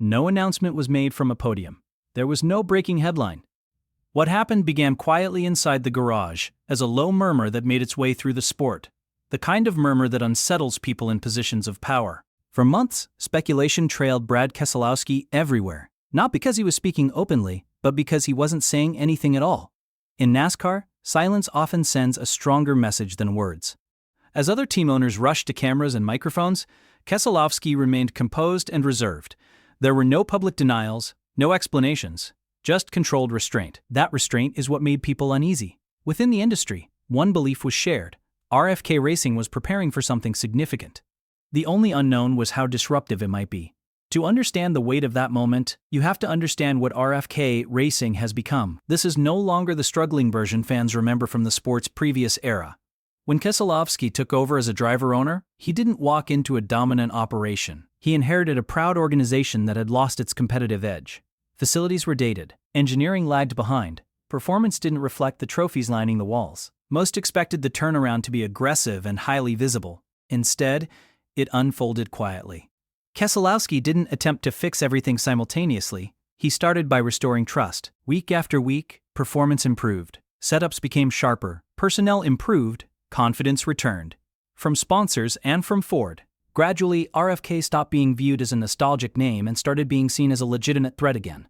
No announcement was made from a podium. There was no breaking headline. What happened began quietly inside the garage, as a low murmur that made its way through the sport, the kind of murmur that unsettles people in positions of power. For months, speculation trailed Brad Keselowski everywhere, not because he was speaking openly, but because he wasn't saying anything at all. In NASCAR, silence often sends a stronger message than words. As other team owners rushed to cameras and microphones, Keselowski remained composed and reserved. There were no public denials, no explanations, just controlled restraint. That restraint is what made people uneasy. Within the industry, one belief was shared: RFK Racing was preparing for something significant. The only unknown was how disruptive it might be. To understand the weight of that moment, you have to understand what RFK Racing has become. This is no longer the struggling version fans remember from the sport's previous era. When Keselowski took over as a driver-owner, he didn't walk into a dominant operation. He inherited a proud organization that had lost its competitive edge. Facilities were dated. Engineering lagged behind. Performance didn't reflect the trophies lining the walls. Most expected the turnaround to be aggressive and highly visible. Instead, it unfolded quietly. Keselowski didn't attempt to fix everything simultaneously. He started by restoring trust. Week after week, performance improved. Setups became sharper. Personnel improved. Confidence returned. From sponsors and from Ford. Gradually, RFK stopped being viewed as a nostalgic name and started being seen as a legitimate threat again.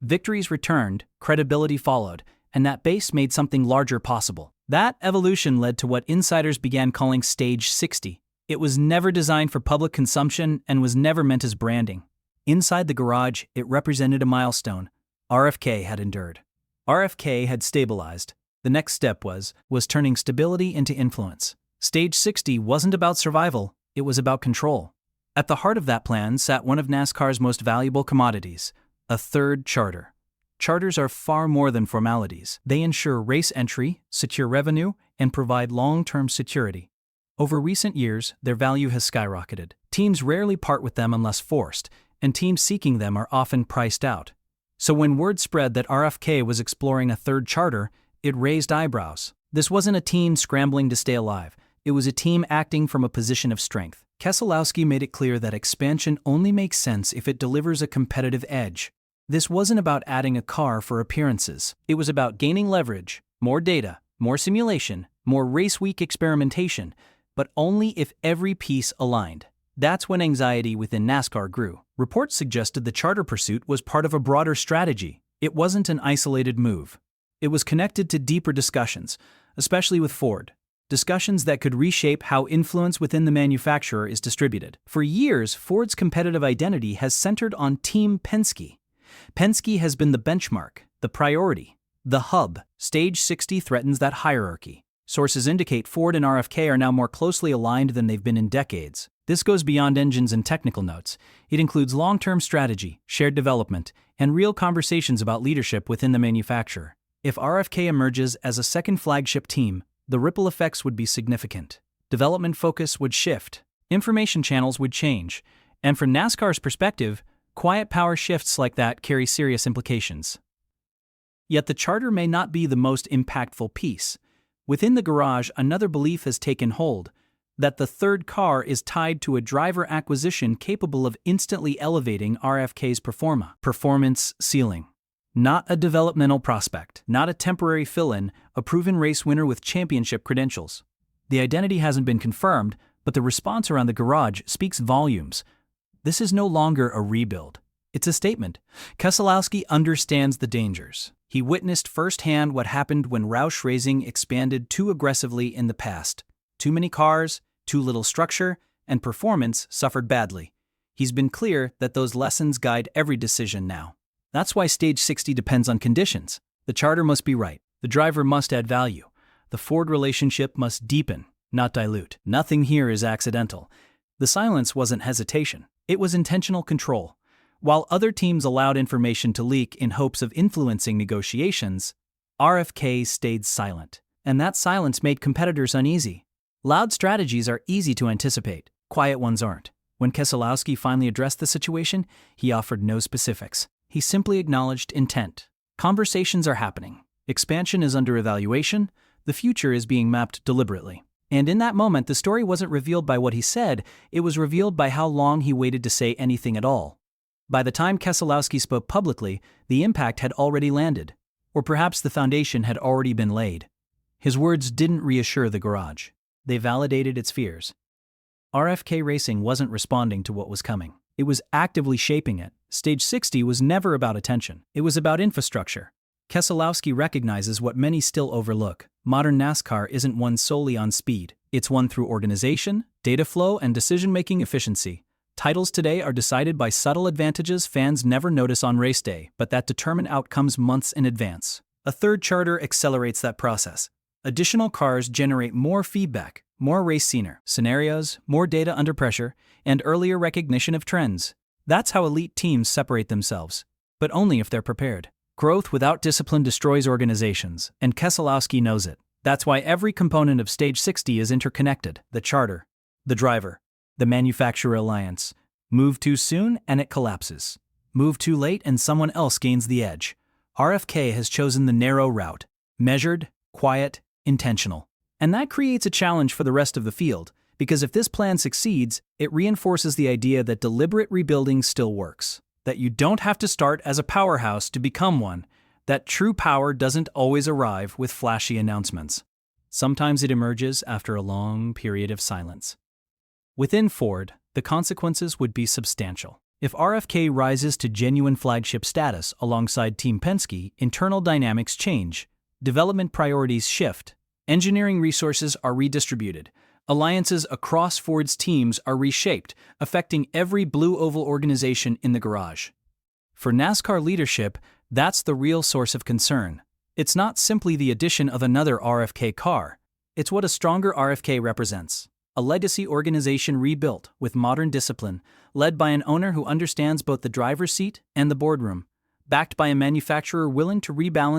Victories returned, credibility followed, and that base made something larger possible. That evolution led to what insiders began calling Stage 60. It was never designed for public consumption and was never meant as branding. Inside the garage, it represented a milestone. RFK had endured. RFK had stabilized. The next step was turning stability into influence. Stage 60 wasn't about survival, it was about control. At the heart of that plan sat one of NASCAR's most valuable commodities, a third charter. Charters are far more than formalities. They ensure race entry, secure revenue, and provide long-term security. Over recent years, their value has skyrocketed. Teams rarely part with them unless forced, and teams seeking them are often priced out. So when word spread that RFK was exploring a third charter, it raised eyebrows. This wasn't a team scrambling to stay alive. It was a team acting from a position of strength. Keselowski made it clear that expansion only makes sense if it delivers a competitive edge. This wasn't about adding a car for appearances. It was about gaining leverage, more data, more simulation, more race week experimentation, but only if every piece aligned. That's when anxiety within NASCAR grew. Reports suggested the charter pursuit was part of a broader strategy. It wasn't an isolated move. It was connected to deeper discussions, especially with Ford. Discussions that could reshape how influence within the manufacturer is distributed. For years, Ford's competitive identity has centered on Team Penske. Penske has been the benchmark, the priority, the hub. Stage 60 threatens that hierarchy. Sources indicate Ford and RFK are now more closely aligned than they've been in decades. This goes beyond engines and technical notes. It includes long-term strategy, shared development, and real conversations about leadership within the manufacturer. If RFK emerges as a second flagship team, the ripple effects would be significant. Development focus would shift. Information channels would change. And from NASCAR's perspective, quiet power shifts like that carry serious implications. Yet the charter may not be the most impactful piece. Within the garage, another belief has taken hold, that the third car is tied to a driver acquisition capable of instantly elevating RFK's performance ceiling. Not a developmental prospect, not a temporary fill-in, a proven race winner with championship credentials. The identity hasn't been confirmed, but the response around the garage speaks volumes. This is no longer a rebuild. It's a statement. Keselowski understands the dangers. He witnessed firsthand what happened when Roush Racing expanded too aggressively in the past. Too many cars, too little structure, and performance suffered badly. He's been clear that those lessons guide every decision now. That's why Stage 60 depends on conditions. The charter must be right. The driver must add value. The Ford relationship must deepen, not dilute. Nothing here is accidental. The silence wasn't hesitation. It was intentional control. While other teams allowed information to leak in hopes of influencing negotiations, RFK stayed silent. And that silence made competitors uneasy. Loud strategies are easy to anticipate. Quiet ones aren't. When Keselowski finally addressed the situation, he offered no specifics. He simply acknowledged intent. Conversations are happening. Expansion is under evaluation. The future is being mapped deliberately. And in that moment, the story wasn't revealed by what he said, it was revealed by how long he waited to say anything at all. By the time Keselowski spoke publicly, the impact had already landed. Or perhaps the foundation had already been laid. His words didn't reassure the garage. They validated its fears. RFK Racing wasn't responding to what was coming. It was actively shaping it. Stage 60 was never about attention. It was about infrastructure. Keselowski recognizes what many still overlook. Modern NASCAR isn't won solely on speed. It's won through organization, data flow, and decision-making efficiency. Titles today are decided by subtle advantages fans never notice on race day, but that determine outcomes months in advance. A third charter accelerates that process. Additional cars generate more feedback, more race scenarios, more data under pressure, and earlier recognition of trends. That's how elite teams separate themselves, but only if they're prepared. Growth without discipline destroys organizations, and Keselowski knows it. That's why every component of Stage 60 is interconnected: the charter, the driver, the manufacturer alliance. Move too soon and it collapses. Move too late and someone else gains the edge. RFK has chosen the narrow route: measured, quiet, intentional. And that creates a challenge for the rest of the field, because if this plan succeeds, it reinforces the idea that deliberate rebuilding still works. That you don't have to start as a powerhouse to become one. That true power doesn't always arrive with flashy announcements. Sometimes it emerges after a long period of silence. Within Ford, the consequences would be substantial. If RFK rises to genuine flagship status alongside Team Penske, internal dynamics change, development priorities shift, engineering resources are redistributed, alliances across Ford's teams are reshaped, affecting every Blue Oval organization in the garage. For NASCAR leadership, that's the real source of concern. It's not simply the addition of another RFK car. It's what a stronger RFK represents. A legacy organization rebuilt with modern discipline, led by an owner who understands both the driver's seat and the boardroom, backed by a manufacturer willing to rebalance